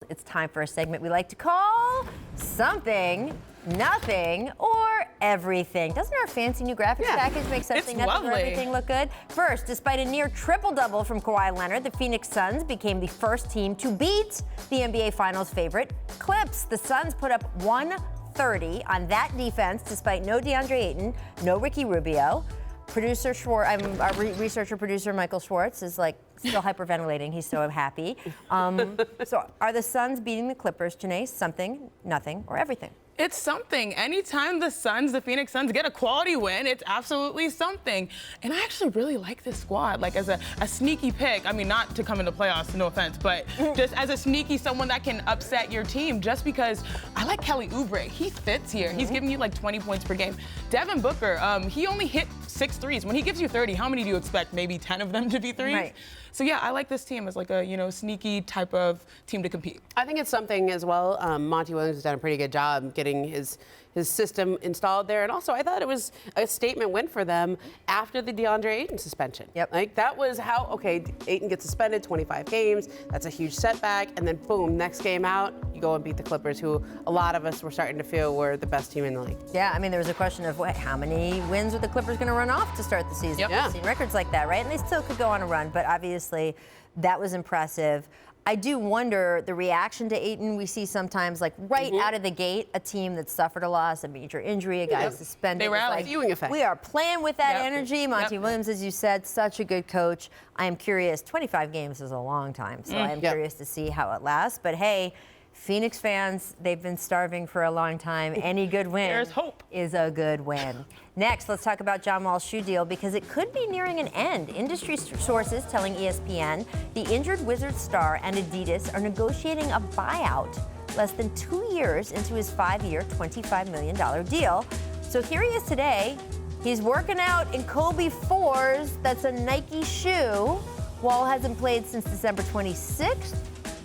It's time for a segment we like to call Something, Nothing, or Everything. Doesn't our fancy new graphics package make Something, Nothing, or Everything look good? First, despite a near triple-double from Kawhi Leonard, the Phoenix Suns became the first team to beat the NBA Finals favorite, Clips. The Suns put up 130 on that defense, despite no Deandre Ayton, no Ricky Rubio. Producer Schwartz, our researcher producer Michael Schwartz is like still hyperventilating. He's so happy. So are the Suns beating the Clippers, Janae? Something, nothing, or everything? It's something. Anytime the Phoenix Suns get a quality win, it's absolutely something. And I actually really like this squad, like as a sneaky pick. I mean, not to come into playoffs, no offense, but just as a sneaky someone that can upset your team, just because I like Kelly Oubre. He fits here. He's giving you like 20 points per game. Devin Booker, he only hit 6 threes. When he gives you 30, how many do you expect? Maybe 10 of them to be threes? Right. So yeah, I like this team as like a sneaky type of team to compete. I think it's something as well. Monty Williams has done a pretty good job getting his system installed there. And also, I thought it was a statement win for them after the Deandre Ayton suspension. Yep. Like, that was how, okay, Ayton gets suspended, 25 games. That's a huge setback. And then, boom, next game out, you go and beat the Clippers, who a lot of us were starting to feel were the best team in the league. Yeah, I mean, there was a question of how many wins are the Clippers going to run off to start the season? Yep. Yeah. We've seen records like that, right? And they still could go on a run, but obviously that was impressive. I do wonder the reaction to Ayton. We see sometimes, like out of the gate, a team that suffered a loss, a major injury, a guy suspended. They rally. Viewing effect. We are playing with that energy. Monty Williams, as you said, such a good coach. I am curious. 25 games is a long time, so I am curious to see how it lasts. But hey, Phoenix fans, they've been starving for a long time. Any good win There's hope. Is a good win. Next, let's talk about John Wall's shoe deal because it could be nearing an end. Industry sources telling ESPN the injured Wizards star and Adidas are negotiating a buyout less than 2 years into his 5-year, $25 million deal. So here he is today. He's working out in Kobe 4s. That's a Nike shoe. Wall hasn't played since December 26th.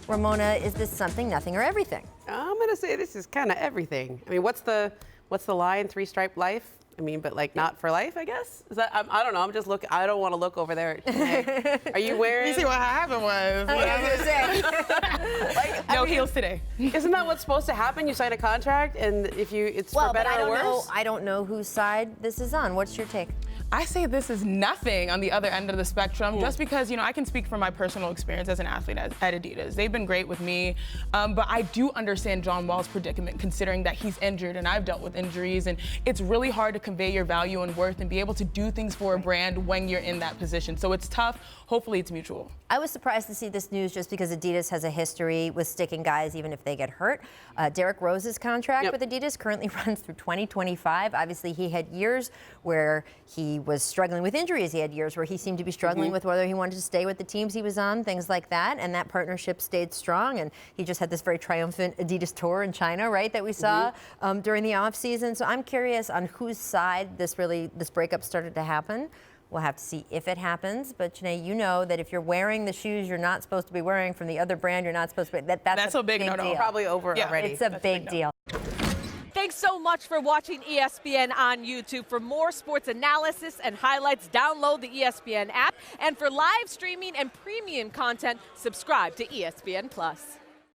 Ramona, is this something, nothing, or everything? I'm going to say this is kind of everything. I mean, what's the line, three-stripe life? I mean, but like not for life, I guess? Is that, I don't know. I'm just looking. I don't want to look over there. Are you wearing? You see what happened was. What I was going to say. No heels today. Isn't that what's supposed to happen? You sign a contract, and if it's for better or worse? I don't know whose side this is on. What's your take? I say this is nothing on the other end of the spectrum, just because, I can speak from my personal experience as an athlete at Adidas. They've been great with me, but I do understand John Wall's predicament, considering that he's injured and I've dealt with injuries, and it's really hard to convey your value and worth and be able to do things for a brand when you're in that position. So it's tough. Hopefully it's mutual. I was surprised to see this news just because Adidas has a history with sticking guys even if they get hurt. Derrick Rose's contract with Adidas currently runs through 2025. Obviously, he had years where he was struggling with injuries. He had years where he seemed to be struggling with whether he wanted to stay with the teams he was on, things like that. And that partnership stayed strong. And he just had this very triumphant Adidas tour in China, right, that we saw during the offseason. So I'm curious on whose side this breakup started to happen. We'll have to see if it happens. But, Janae, you know that if you're wearing the shoes you're not supposed to be wearing from the other brand, you're not supposed to be. That's a big no-no. deal. Probably over already. It's a big deal. Thanks so much for watching ESPN on YouTube. For more sports analysis and highlights, download the ESPN app. And for live streaming and premium content, subscribe to ESPN+.